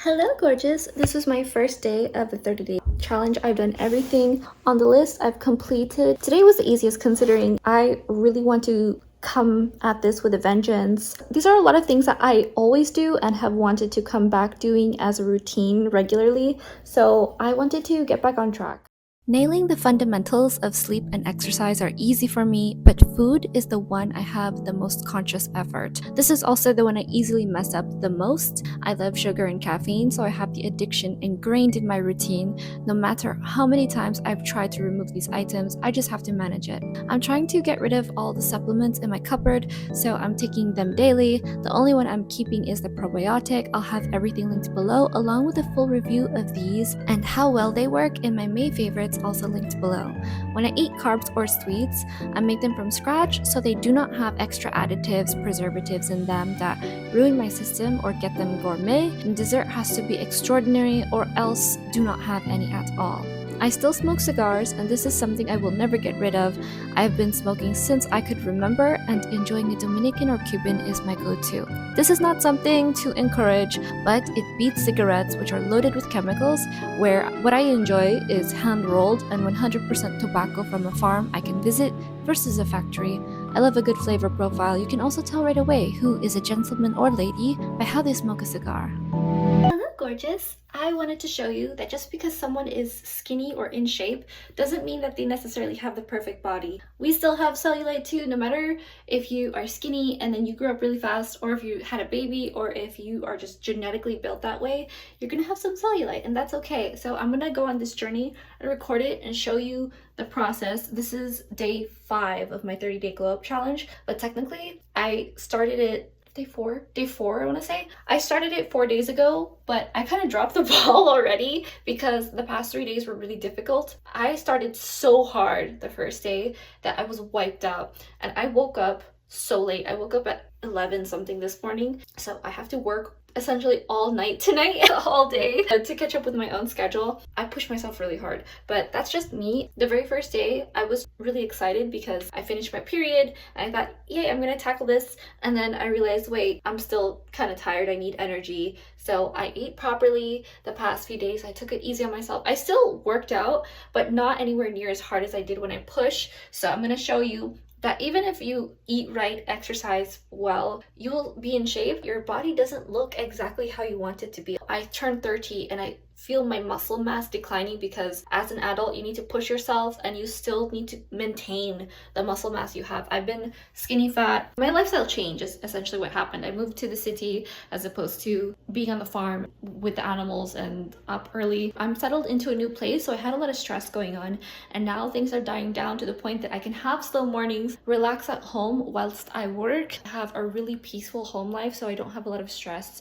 Hello, gorgeous. This was my first day of the 30-day challenge. I've done everything on the list. I've completed. Today was the easiest considering I really want to come at this with a vengeance. These are a lot of things that I always do and have wanted to come back doing as a routine regularly. So I wanted to get back on track. Nailing the fundamentals of sleep and exercise are easy for me, but food is the one I have the most conscious effort. This is also the one I easily mess up the most. I love sugar and caffeine, so I have the addiction ingrained in my routine. No matter how many times I've tried to remove these items, I just have to manage it. I'm trying to get rid of all the supplements in my cupboard, so I'm taking them daily. The only one I'm keeping is the probiotic. I'll have everything linked below, along with a full review of these and how well they work in my May favorites, also linked below. When I eat carbs or sweets, I make them from scratch so they do not have extra additives, preservatives in them that ruin my system or get them gourmet, and dessert has to be extraordinary or else do not have any at all. I still smoke cigars, and this is something I will never get rid of. I have been smoking since I could remember, and enjoying a Dominican or Cuban is my go-to. This is not something to encourage, but it beats cigarettes, which are loaded with chemicals, where what I enjoy is hand-rolled and 100% tobacco from a farm I can visit versus a factory. I love a good flavor profile. You can also tell right away who is a gentleman or lady by how they smoke a cigar. Hello, gorgeous. I wanted to show you that just because someone is skinny or in shape doesn't mean that they necessarily have the perfect body. We still have cellulite too, no matter if you are skinny and then you grew up really fast, or if you had a baby, or if you are just genetically built that way, you're gonna have some cellulite, and that's okay. So I'm gonna go on this journey and record it and show you the process. This is day 5 of my 30-day glow up challenge, but technically I started it day four I want to say. I started it 4 days ago, but I kind of dropped the ball already because the past 3 days were really difficult. I started so hard the first day that I was wiped out, and I woke up so late. I woke up at 11 something this morning, so I have to work essentially all night tonight, all day, to catch up with my own schedule. I pushed myself really hard, but that's just me. The very first day I was really excited because I finished my period and I thought, yay, I'm gonna tackle this. And then I realized, wait, I'm still kind of tired, I need energy. So I ate properly the past few days. I took it easy on myself. I still worked out, but not anywhere near as hard as I did when I pushed. So I'm gonna show you that even if you eat right, exercise well, you will be in shape. Your body doesn't look exactly how you want it to be. I turned 30 and I feel my muscle mass declining because as an adult, you need to push yourself and you still need to maintain the muscle mass you have. I've been skinny fat. My lifestyle change is essentially what happened. I moved to the city as opposed to being on the farm with the animals and up early. I'm settled into a new place, so I had a lot of stress going on, and now things are dying down to the point that I can have slow mornings, relax at home whilst I work, have a really peaceful home life so I don't have a lot of stress.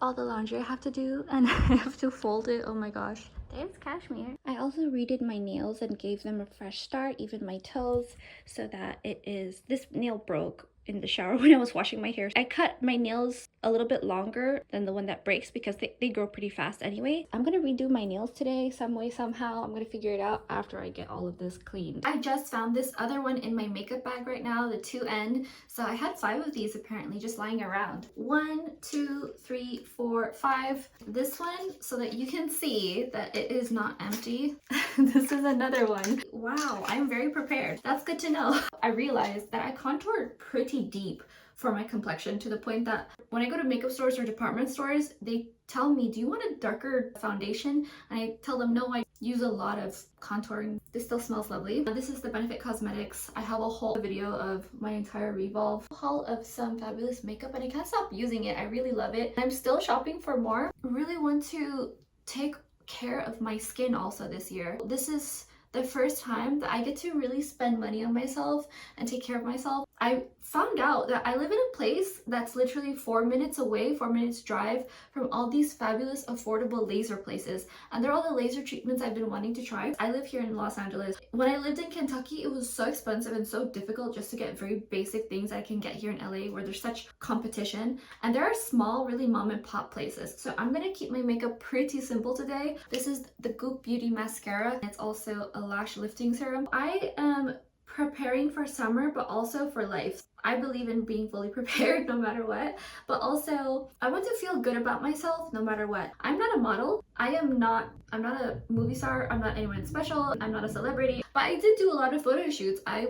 All the laundry I have to do, and I have to fold it. Oh my gosh, there's cashmere. I also redid my nails and gave them a fresh start, even my toes, so that this nail broke in the shower when I was washing my hair. I cut my nails a little bit longer than the one that breaks because they grow pretty fast anyway. I'm gonna redo my nails today some way, somehow. I'm gonna figure it out after I get all of this cleaned. I just found this other one in my makeup bag right now, the 2N. So I had 5 of these apparently just lying around. 1, 2, 3, 4, 5. This one, so that you can see that it is not empty. This is another one. Wow, I'm very prepared. That's good to know. I realized that I contoured pretty deep for my complexion, to the point that when I go to makeup stores or department stores, they tell me, do you want a darker foundation? And I tell them, no, I use a lot of contouring. This still smells lovely. This is the Benefit Cosmetics. I have a whole video of my entire Revolve haul of some fabulous makeup, and I can't stop using it. I really love it. I'm still shopping for more. I really want to take care of my skin also this year. This is the first time that I get to really spend money on myself and take care of myself. I found out that I live in a place that's literally 4 minutes away, 4 minutes drive from all these fabulous affordable laser places, and they're all the laser treatments I've been wanting to try. I live here in Los Angeles. When I lived in Kentucky, it was so expensive and so difficult just to get very basic things I can get here in LA, where there's such competition, and there are small, really mom and pop places. So I'm gonna keep my makeup pretty simple today. This is the Goop Beauty mascara. It's also a lash lifting serum. I am preparing for summer, but also for life. I believe in being fully prepared no matter what, but also I want to feel good about myself no matter what. I'm not a model. I'm not a movie star. I'm not anyone special. I'm not a celebrity, but I did do a lot of photo shoots. I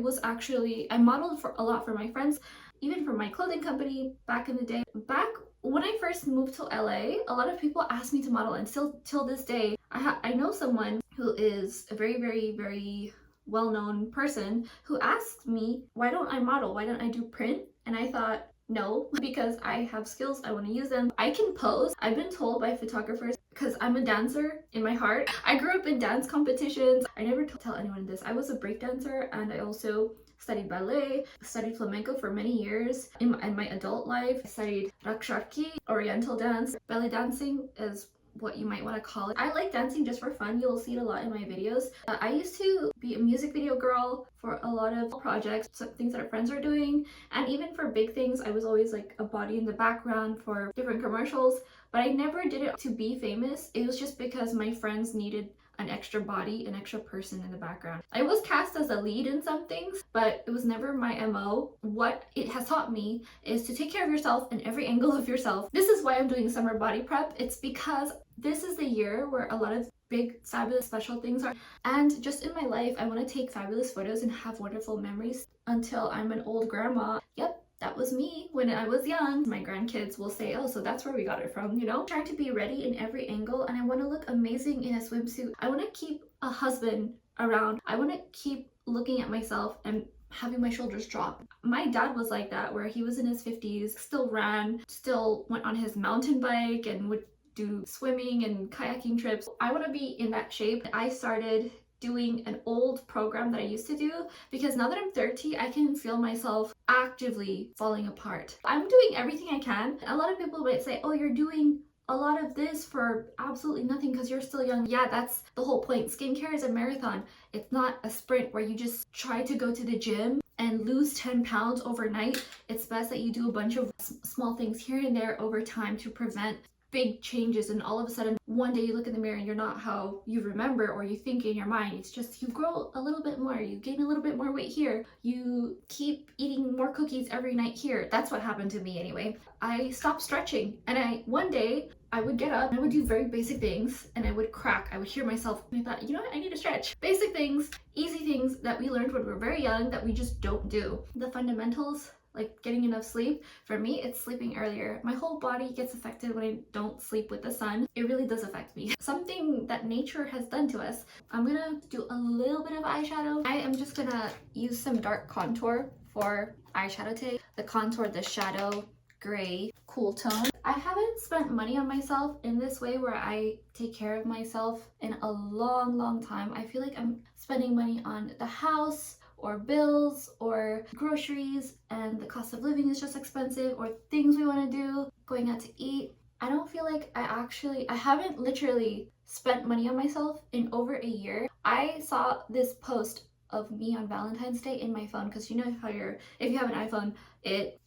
modeled for a lot for my friends, even for my clothing company back in the day. Back when I first moved to LA, a lot of people asked me to model, and still till this day, I know someone who is a very, very, very well-known person who asked me, why don't I model? Why don't I do print? And I thought, no, because I have skills, I want to use them. I can pose. I've been told by photographers, because I'm a dancer in my heart. I grew up in dance competitions. I never tell anyone this. I was a break dancer, and I also studied ballet, studied flamenco for many years. In my adult life, I studied raksharki, oriental dance. Belly dancing is what you might want to call it. I like dancing just for fun. You'll see it a lot in my videos. I used to be a music video girl for a lot of projects, some things that our friends are doing, and even for big things, I was always like a body in the background for different commercials, but I never did it to be famous. It was just because my friends needed an extra body, an extra person in the background. I was cast as a lead in some things, but it was never my MO. What it has taught me is to take care of yourself in every angle of yourself. This is why I'm doing summer body prep. It's because this is the year where a lot of big, fabulous, special things are. And just in my life, I want to take fabulous photos and have wonderful memories until I'm an old grandma. Yep. That was me when I was young. My grandkids will say, oh, so that's where we got it from, you know? Trying to be ready in every angle, and I want to look amazing in a swimsuit. I want to keep a husband around. I want to keep looking at myself and having my shoulders drop. My dad was like that, where he was in his 50s, still ran, still went on his mountain bike and would do swimming and kayaking trips. I want to be in that shape. I started doing an old program that I used to do, because now that I'm 30, I can feel myself actively falling apart. I'm doing everything I can. A lot of people might say, oh, you're doing a lot of this for absolutely nothing because you're still young. Yeah, that's the whole point. Skincare is a marathon. It's not a sprint where you just try to go to the gym and lose 10 pounds overnight. It's best that you do a bunch of small things here and there over time to prevent big changes, and all of a sudden one day you look in the mirror and you're not how you remember or you think in your mind. It's just you grow a little bit more, you gain a little bit more weight here, you keep eating more cookies every night here. That's what happened to me anyway. I stopped stretching, and one day I would get up and I would do very basic things and I would crack. I would hear myself and I thought, you know what, I need to stretch. Basic things, easy things that we learned when we were very young that we just don't do. The fundamentals, like getting enough sleep. For me, it's sleeping earlier. My whole body gets affected when I don't sleep with the sun. It really does affect me. Something that nature has done to us. I'm gonna do a little bit of eyeshadow. I am just gonna use some dark contour for eyeshadow today. The contour, the shadow, gray, cool tone. I haven't spent money on myself in this way where I take care of myself in a long time. I feel like I'm spending money on the house, or bills, or groceries, and the cost of living is just expensive, or things we want to do, going out to eat. I don't feel like I haven't literally spent money on myself in over a year. I saw this post of me on Valentine's Day in my phone, because you know how if you have an iPhone, it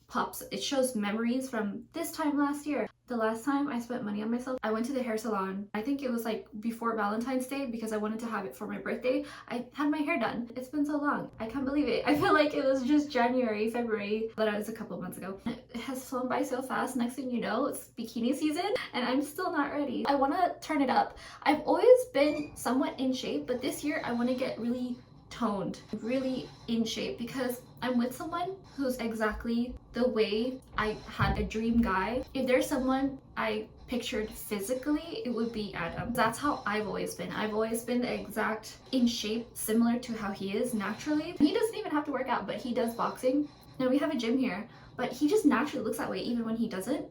shows memories from this time last year. The last time I spent money on myself, I went to the hair salon. I think it was like before Valentine's Day, because I wanted to have it for my birthday. I had my hair done. It's been so long. I can't believe it. I feel like it was just January, February, but it was a couple months ago. It has flown by so fast. Next thing you know, it's bikini season and I'm still not ready. I want to turn it up. I've always been somewhat in shape, but this year I want to get really toned, really in shape, because I'm with someone who's exactly the way I had a dream guy. If there's someone I pictured physically, it would be Adam. That's how I've always been. I've always been the exact in shape, similar to how he is naturally. He doesn't even have to work out, but he does boxing. Now we have a gym here, but he just naturally looks that way even when he doesn't.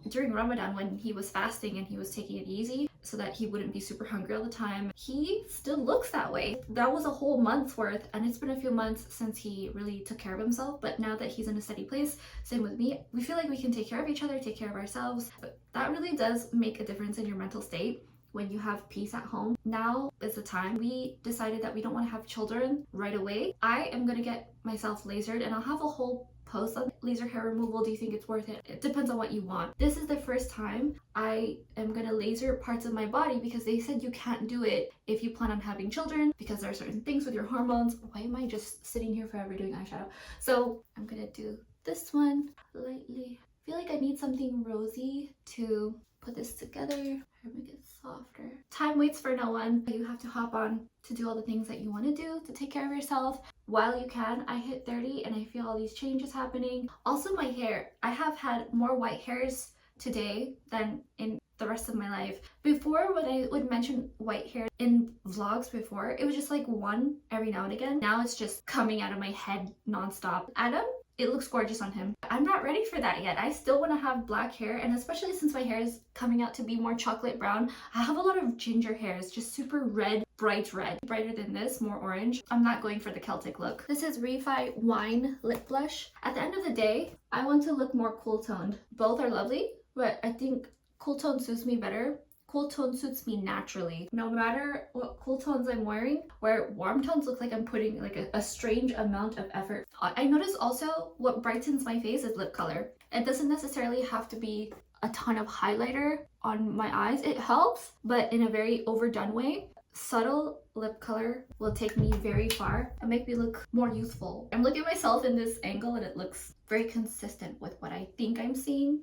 During Ramadan, when he was fasting and he was taking it easy, so that he wouldn't be super hungry all the time. He still looks that way. That was a whole month's worth, and it's been a few months since he really took care of himself. But now that he's in a steady place, same with me, we feel like we can take care of each other, take care of ourselves. But that really does make a difference in your mental state when you have peace at home. Now is the time. We decided that we don't want to have children right away. I am gonna get myself lasered, and I'll have a whole post on laser hair removal. Do you think it's worth it? It depends on what you want. This is the first time I am gonna laser parts of my body because they said you can't do it if you plan on having children because there are certain things with your hormones. Why am I just sitting here forever doing eyeshadow? So I'm gonna do this one lightly. I feel like I need something rosy to put this together or make it softer. Time waits for no one. You have to hop on to do all the things that you want to do to take care of yourself while you can. I hit 30 and I feel all these changes happening. Also my hair. I have had more white hairs today than in the rest of my life. Before, when I would mention white hair in vlogs before, it was just like one every now and again. Now it's just coming out of my head nonstop. Adam, it looks gorgeous on him. I'm not ready for that yet. I still want to have black hair, and especially since my hair is coming out to be more chocolate brown, I have a lot of ginger hairs, just super red, bright red. Brighter than this, more orange. I'm not going for the Celtic look. This is Refi Wine Lip Blush. At the end of the day, I want to look more cool toned. Both are lovely, but I think cool tone suits me better. Cool tone suits me naturally. No matter what cool tones I'm wearing, where warm tones look like I'm putting like a strange amount of effort. I notice also what brightens my face is lip color. It doesn't necessarily have to be a ton of highlighter on my eyes. It helps, but in a very overdone way. Subtle lip color will take me very far and make me look more youthful. I'm looking at myself in this angle and it looks very consistent with what I think I'm seeing.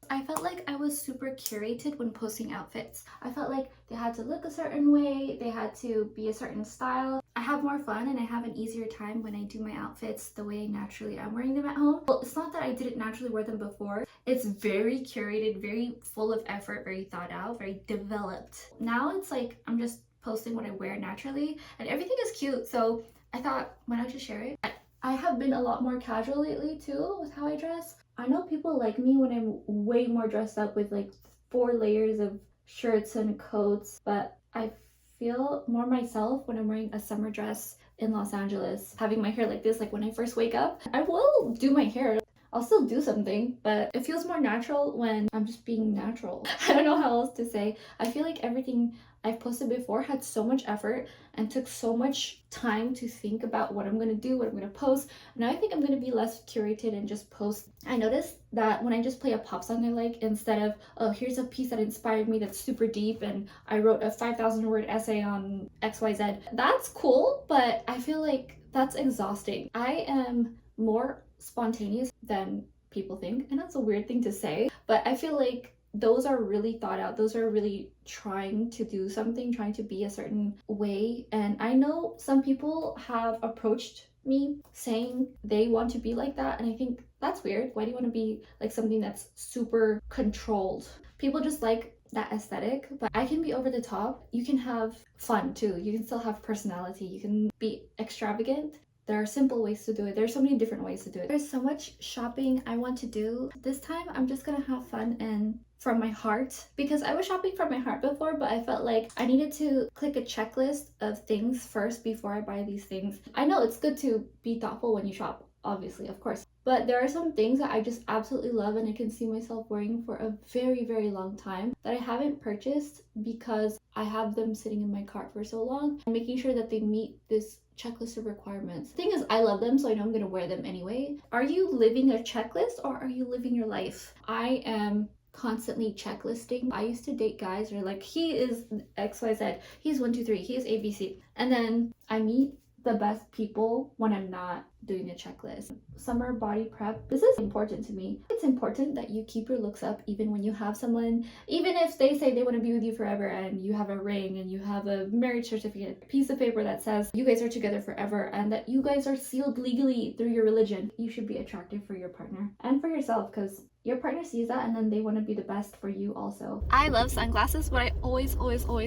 I felt like I was super curated when posting outfits. I felt like they had to look a certain way, they had to be a certain style. I have more fun and I have an easier time when I do my outfits the way I naturally am wearing them at home. Well, it's not that I didn't naturally wear them before. It's very curated, very full of effort, very thought out, very developed. Now it's like I'm just posting what I wear naturally and everything is cute. So I thought, why not just share it? I have been a lot more casual lately too with how I dress. I know people like me when I'm way more dressed up with like 4 layers of shirts and coats, but I feel more myself when I'm wearing a summer dress in Los Angeles. Having my hair like this, like when I first wake up, I will do my hair. I'll still do something, but it feels more natural when I'm just being natural. I don't know how else to say. I feel like everything I've posted before had so much effort and took so much time to think about what I'm gonna do, what I'm gonna post. Now I think I'm gonna be less curated and just post. I noticed that when I just play a pop song I like, instead of, oh, here's a piece that inspired me that's super deep and I wrote a 5,000 word essay on XYZ. That's cool, but I feel like that's exhausting. I am more spontaneous than people think, and that's a weird thing to say, but I feel like those are really thought out. Those are really trying to do something, trying to be a certain way. And I know some people have approached me saying they want to be like that, and I think that's weird. Why do you want to be like something that's super controlled? People just like that aesthetic, but I can be over the top. You can have fun too. You can still have personality. You can be extravagant. There are simple ways to do it. There's so many different ways to do it. There's so much shopping I want to do. This time I'm just gonna have fun and from my heart, because I was shopping from my heart before, but I felt like I needed to click a checklist of things first before I buy these things. I know it's good to be thoughtful when you shop, obviously, of course, but there are some things that I just absolutely love and I can see myself wearing for a very, very long time that I haven't purchased because I have them sitting in my cart for so long and making sure that they meet this checklist of requirements. The thing is, I love them, so I know I'm gonna wear them anyway. Are you living a checklist or are you living your life? I am constantly checklisting. I used to date guys who are like, he is XYZ, he's 1, 2, 3, he is ABC. And then I meet the best people when I'm not doing a checklist. Summer body prep. This is important to me. It's important that you keep your looks up even when you have someone, even if they say they want to be with you forever and you have a ring and you have a marriage certificate, a piece of paper that says you guys are together forever and that you guys are sealed legally through your religion. You should be attractive for your partner and for yourself, because your partner sees that and then they want to be the best for you also. I love sunglasses, but I always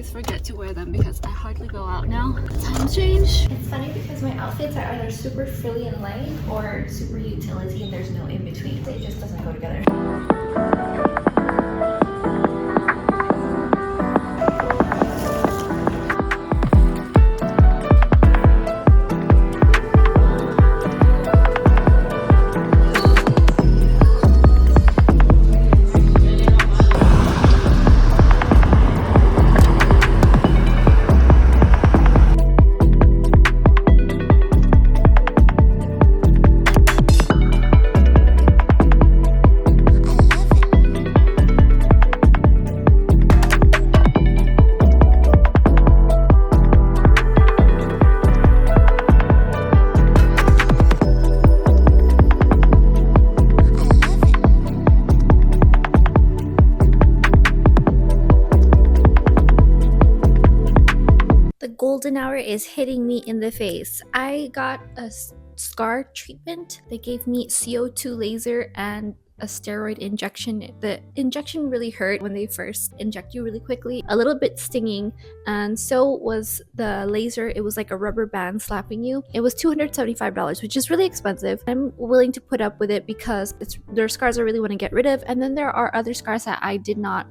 forget to wear them because I hardly go out now. Times change. It's funny because my outfits are either super frilly skin light or super utility, and there's no in between. It just doesn't go together. Golden hour is hitting me in the face. I got a scar treatment. They gave me CO2 laser and a steroid injection. The injection really hurt when they first inject you really quickly, a little bit stinging, and so was the laser. It was like a rubber band slapping you. It was $275, which is really expensive. I'm willing to put up with it because there are scars I really want to get rid of, and then there are other scars that I did not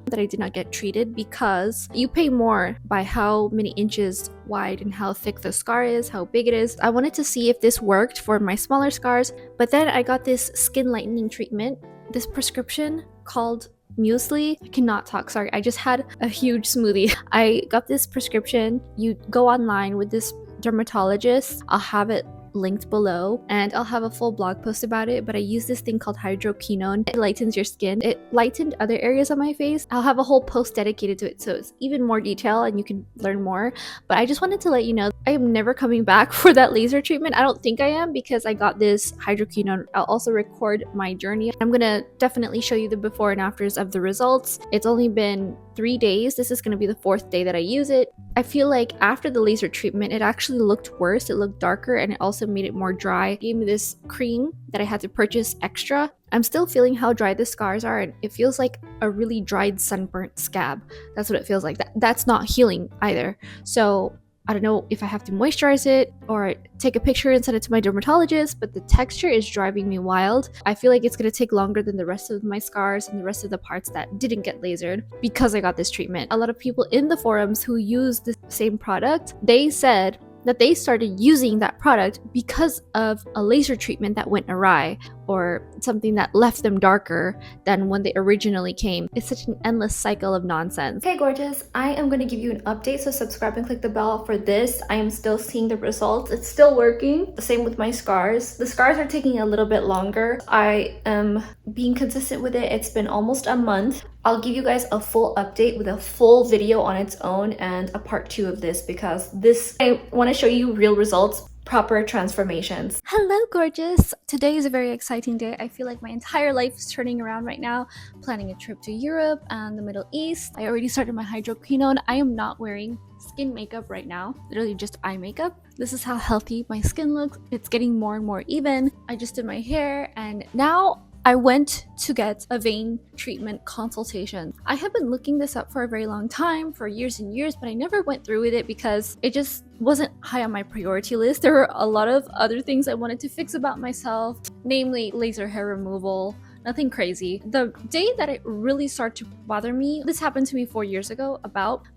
get treated, because you pay more by how many inches wide and how thick the scar is, how big it is. I wanted to see if this worked for my smaller scars, but then I got this skin lightening treatment, this prescription called Musely. I cannot talk, sorry, I just had a huge smoothie. I got this prescription. You go online with this dermatologist. I'll have it linked below, and I'll have a full blog post about it, but I use this thing called hydroquinone. It lightens your skin. It lightened other areas on my face. I'll have a whole post dedicated to it, so it's even more detail and you can learn more. But I just wanted to let you know I am never coming back for that laser treatment. I don't think I am, because I got this hydroquinone. I'll also record my journey. I'm gonna definitely show you the before and afters of the results. It's only been 3 days. This is going to be the 4th day that I use it. I feel like after the laser treatment, it actually looked worse. It looked darker, and it also made it more dry. It gave me this cream that I had to purchase extra. I'm still feeling how dry the scars are, and it feels like a really dried sunburnt scab. That's what it feels like. That's not healing either. So I don't know if I have to moisturize it or take a picture and send it to my dermatologist, but the texture is driving me wild. I feel like it's going to take longer than the rest of my scars and the rest of the parts that didn't get lasered because I got this treatment. A lot of people in the forums who use the same product, they said that they started using that product because of a laser treatment that went awry, or something that left them darker than when they originally came. It's such an endless cycle of nonsense. Okay, gorgeous, I am going to give you an update, so subscribe and click the bell for this. I am still seeing the results. It's still working. Same with my scars. The scars are taking a little bit longer. I am being consistent with it. It's been almost a month. I'll give you guys a full update with a full video on its own and a part 2 of this, because I want to show you real results, proper transformations. Hello, gorgeous. Today is a very exciting day. I feel like my entire life is turning around right now. Planning a trip to Europe and the Middle East. I already started my hydroquinone. I am not wearing skin makeup right now, literally just eye makeup. This is how healthy my skin looks. It's getting more and more even. I just did my hair, and now I went to get a vein treatment consultation. I have been looking this up for a very long time, for years and years, but I never went through with it because it just wasn't high on my priority list. There were a lot of other things I wanted to fix about myself, namely laser hair removal. Nothing crazy. The day that it really started to bother me, this happened to me 4 years ago,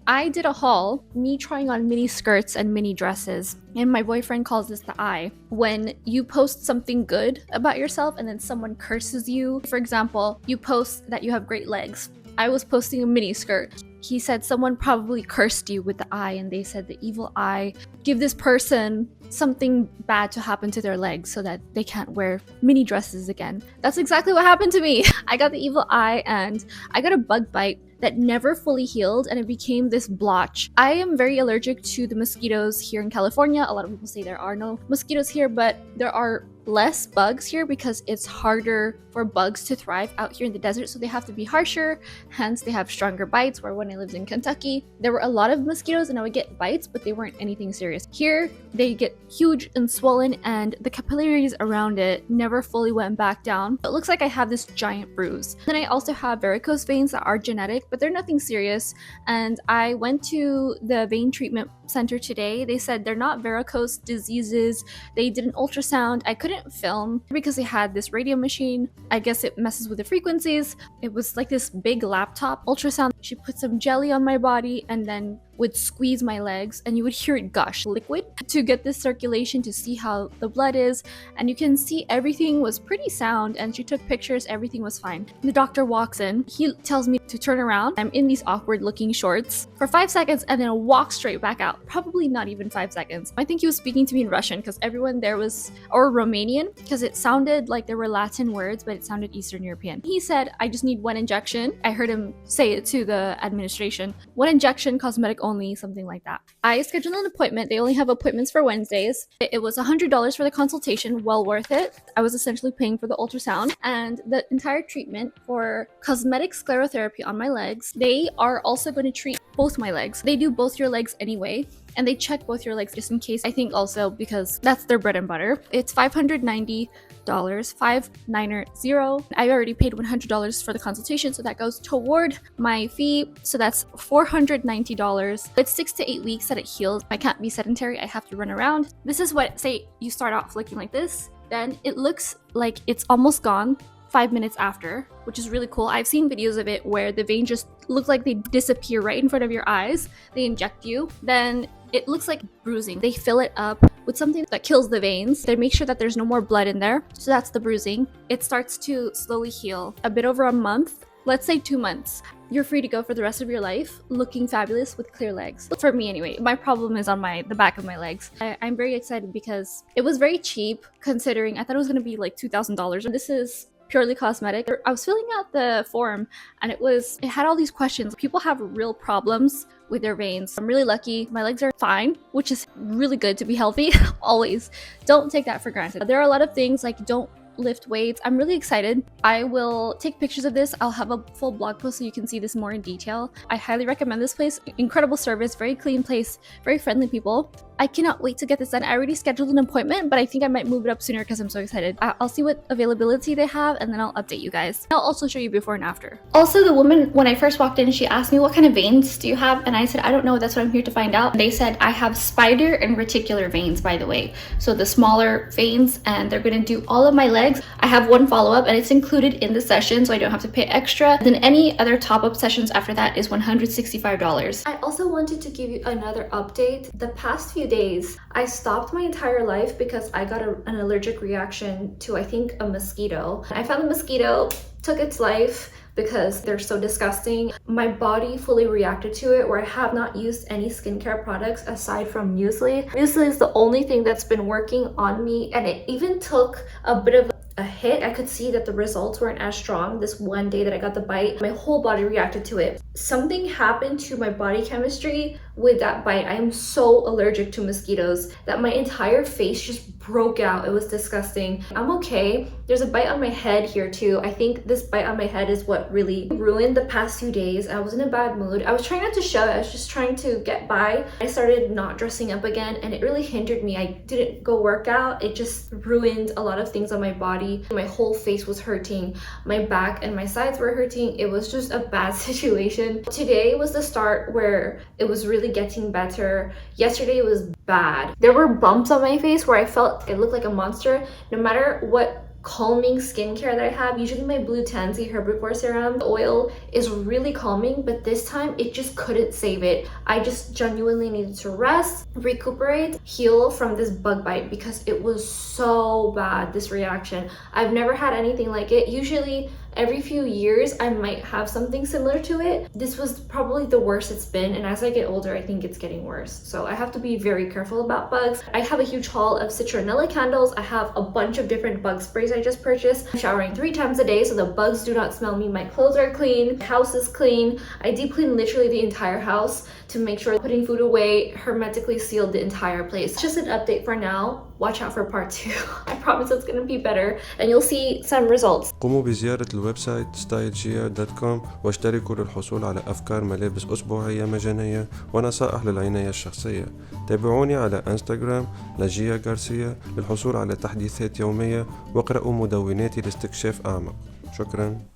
I did a haul, me trying on mini skirts and mini dresses, and my boyfriend calls this the eye. When you post something good about yourself and then someone curses you, for example, you post that you have great legs. I was posting a mini skirt. He said someone probably cursed you with the eye, and they said the evil eye, give this person something bad to happen to their legs so that they can't wear mini dresses again. That's exactly what happened to me. I got the evil eye, and I got a bug bite that never fully healed, and it became this blotch. I am very allergic to the mosquitoes here in California. A lot of people say there are no mosquitoes here, but there are less bugs here because it's harder for bugs to thrive out here in the desert, so they have to be harsher, hence they have stronger bites. Where when I lived in Kentucky, there were a lot of mosquitoes and I would get bites, but they weren't anything serious. Here, they get huge and swollen, and the capillaries around it never fully went back down. It looks like I have this giant bruise. Then I also have varicose veins that are genetic. but they're nothing serious. And I went to the vein treatment center today. They said they're not varicose diseases. They did an ultrasound. I couldn't film because they had this radio machine. I guess it messes with the frequencies. It was like this big laptop ultrasound. She put some jelly on my body and then would squeeze my legs, and you would hear it gush liquid to get this circulation to see how the blood is. And you can see everything was pretty sound, and she took pictures, everything was fine. The doctor walks in, he tells me to turn around. I'm in these awkward looking shorts for 5 seconds and then walk straight back out. Probably not even 5 seconds. I think he was speaking to me in Russian because everyone there was, or Romanian, because it sounded like there were Latin words, but it sounded Eastern European. He said, I just need 1 injection. I heard him say it to the administration. 1 injection, cosmetic only, something like that. I scheduled an appointment. They only have appointments for Wednesdays. It was $100 for the consultation, well worth it. I was essentially paying for the ultrasound and the entire treatment for cosmetic sclerotherapy on my legs. They are also going to treat both my legs. They do both your legs anyway, and they check both your legs just in case. I think also because that's their bread and butter. It's $590, $590. I already paid $100 for the consultation, so that goes toward my fee. So that's $490. It's 6 to 8 weeks that it heals. I can't be sedentary. I have to run around. This is what, say you start off looking like this, then it looks like it's almost gone 5 minutes after, which is really cool. I've seen videos of it where the veins just look like they disappear right in front of your eyes. They inject you, then it looks like bruising. They fill it up with something that kills the veins. They make sure that there's no more blood in there. So that's the bruising. It starts to slowly heal. A bit over a month, let's say 2 months. You're free to go for the rest of your life looking fabulous with clear legs. For me anyway, my problem is on the back of my legs. I'm very excited because it was very cheap considering I thought it was going to be like $2,000. This is purely cosmetic. I was filling out the form and it had all these questions. People have real problems with their veins. I'm really lucky. My legs are fine, which is really good to be healthy. Always. Don't take that for granted. There are a lot of things like don't lift weights. I'm really excited. I will take pictures of this. I'll have a full blog post so you can see this more in detail. I highly recommend this place. Incredible service, very clean place, very friendly people. I cannot wait to get this done. I already scheduled an appointment, but I think I might move it up sooner because I'm so excited. I'll see what availability they have and then I'll update you guys. I'll also show you before and after. Also, the woman, when I first walked in, she asked me what kind of veins do you have? And I said, I don't know. That's what I'm here to find out. They said I have spider and reticular veins, by the way. So the smaller veins, and they're going to do all of my legs. I have 1 follow-up and it's included in the session, so I don't have to pay extra. Then any other top-up sessions after that is $165. I also wanted to give you another update. The past few days, I stopped my entire life because I got an allergic reaction to, I think, a mosquito. I found the mosquito, took its life because they're so disgusting. My body fully reacted to it, where I have not used any skincare products aside from Musely. Musely is the only thing that's been working on me, and it even took a bit of a hit. I could see that the results weren't as strong this one day that I got the bite. My whole body reacted to it. Something happened to my body chemistry with that bite. I am so allergic to mosquitoes that my entire face just broke out. It was disgusting. I'm okay. There's a bite on my head here too. I think this bite on my head is what really ruined the past few days. I was in a bad mood. I was trying not to show it. I was just trying to get by. I started not dressing up again and it really hindered me. I didn't go work out. It just ruined a lot of things on my body. My whole face was hurting. My back and my sides were hurting. It was just a bad situation. Today was the start where it was really getting better. Yesterday was bad. There were bumps on my face where I felt it looked like a monster. No matter what calming skincare that I have, usually my Blue Tansy Herbivore Serum oil is really calming, but this time it just couldn't save it. I just genuinely needed to rest, recuperate, heal from this bug bite because it was so bad, this reaction. I've never had anything like it. Usually every few years I might have something similar to it. This was probably the worst it's been, and as I get older I think it's getting worse, so I have to be very careful about bugs. I have a huge haul of citronella candles. I have a bunch of different bug sprays I just purchased. I'm showering 3 times a day so the bugs do not smell me. My clothes are clean, the house is clean. I deep clean literally the entire house to make sure putting food away, hermetically sealed the entire place. Just an update for now. Watch out for part 2. I promise it's gonna be better and you'll see some results. قوموا بزيارة الويب سايت stylegr.com واشتركوا للحصول على أفكار ملابس أسبوعية مجانية ونصائح للعناية الشخصية. تابعوني على انستغرام لاجيا غارسيا للحصول على تحديثات يومية، واقرأوا مدوناتي لاستكشاف أعمق. شكرا.